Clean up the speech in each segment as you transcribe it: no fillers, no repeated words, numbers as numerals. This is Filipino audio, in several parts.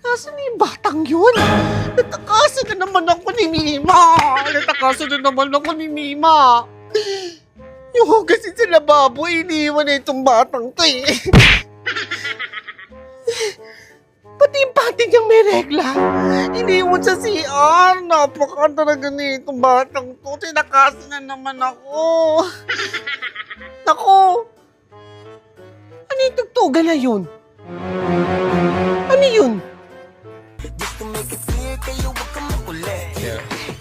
Nasaan na yung batang yun? Natakasan na naman ako ni Mima. Natakasan na naman ako ni Mima. Yung hugasin sa lababo, iniwan na itong batang to eh. Pati yung pati niyang may regla. Iniwan sa CR. Napaka talaga nitong batang to. Tinakasan na naman ako. Naku. Ano yung tugtugan na yun? Ano yun?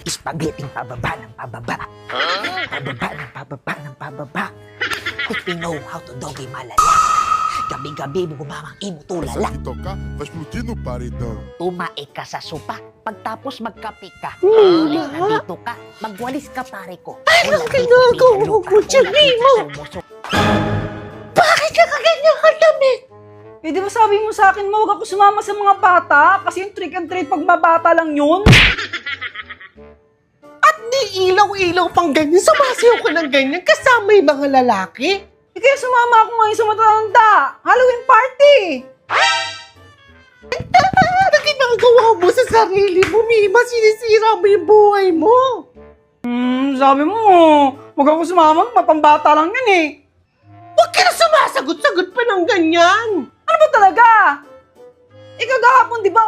Spaghetti pababa ng pababa. Pababa ng pababa ng pababa. If we know how to doggy malala. Gabi-gabi gumamang imo tulala. Se tocar, vai explodir no paredão. Tumae ka sa sopa. Pagtapos magkape ka. Mima! Nandito ka. Magwalis ka pare ko. Anong ginagawa mo dyan, Mima? Bakit ka kaganyan kalamit? Eh, di ba sabi mo sa akin, huwag ako sumama sa mga bata? Kasi yung trick and treat pag mabata lang yun. At di ilaw-ilaw pang ganyan. Sumasayaw ka ng ganyan kasama yung mga lalaki. Eh, kaya sumama ako ngayon sa matatanda. Halloween party! Ano ginagawa mo sa sarili mo, Mima? Sinisira mo yung buhay mo. Sabi mo, huwag ako sumama, mapambata lang yan eh. Huwag ka na sumasagot-sagot pa ng ganyan. Ano ba talaga? Ikaw gahapon, di ba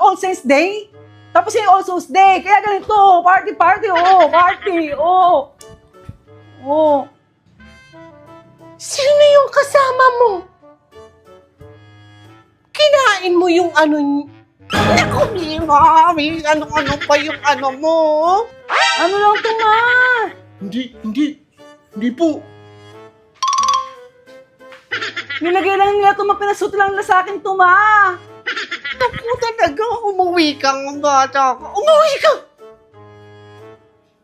All Saints Day? Tapos yung All Souls Day, kaya ganito, party, party. Sino yung kasama mo? Kinain mo yung ano... Naku, Mima! May ano-ano pa yung ano mo. Ano lang to, ma? Hindi po. Nilagay lang nila to, pinasuot lang nila sa akin to, ma. Naku, talaga, umuwi kang bata ka. Umuwi ka!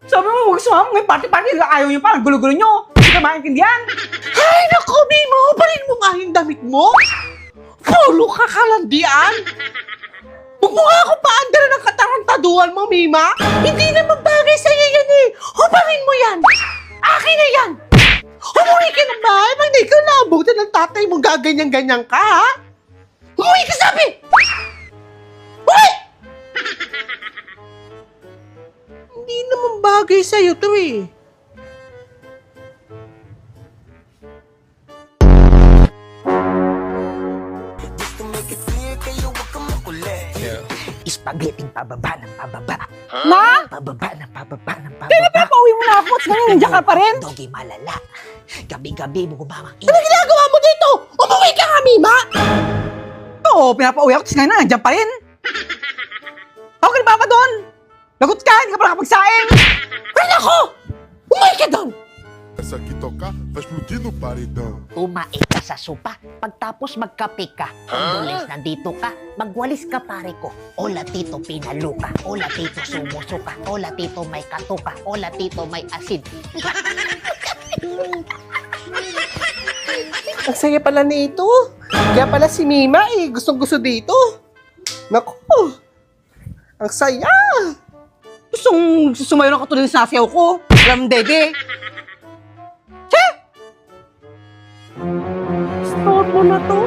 Sabi mo, huwag sumama, may party-party, ayaw nyo pa, gulo-gulo nyo. Hindi ka maintindihan. Ay, naku, Mima! Balin mo nga yung damit mo! Puro ka kalandian! Huwag mo nga ako paandara ng katarantaduhan mo, Mima! Hindi naman bagay sa'yo yan eh! Hubangin mo yan! Akin na yan! Umuwi ka ng bahay! Pag di ka naabutan ng tatay mo, gaganyan-ganyan ka, ha? Umuwi ka, sabi! Uwi! Hindi naman bagay sa'yo to eh. Spaghetti pababa ng pababa. Ma? Pababa ng pababa ng pababa. Kaya pinapauwi mo na ako at ngayon nandiyan ka pa rin? Doggy malala. Gabi-gabi gumamang Ano ginagawa mo dito? Umuwi ka nga, Mima! Oo, pinapauwi ako at ngayon nandiyan pa rin. Okay na ba doon? Lagot ka, hindi ka pa nakapagsaing. Pero ako! Umuwi ka doon! Essa aqui tocar, vai explodir no paredão. Tumae ka sa sopa. Pagtapos magkape ka. Condoles nandito ka. Magwalis ka pare ko. Ola tito pinalo ka. Ola tito sumuso ka. Ola tito may kato ka. Ola tito may asid. Ang saya pala nito. Kaya pala si Mima eh, gustong-gusto dito. Naku! Ang saya! Gustong sumayo ng katulad ng sasayaw ko. Alam, dede. Stop mo na to.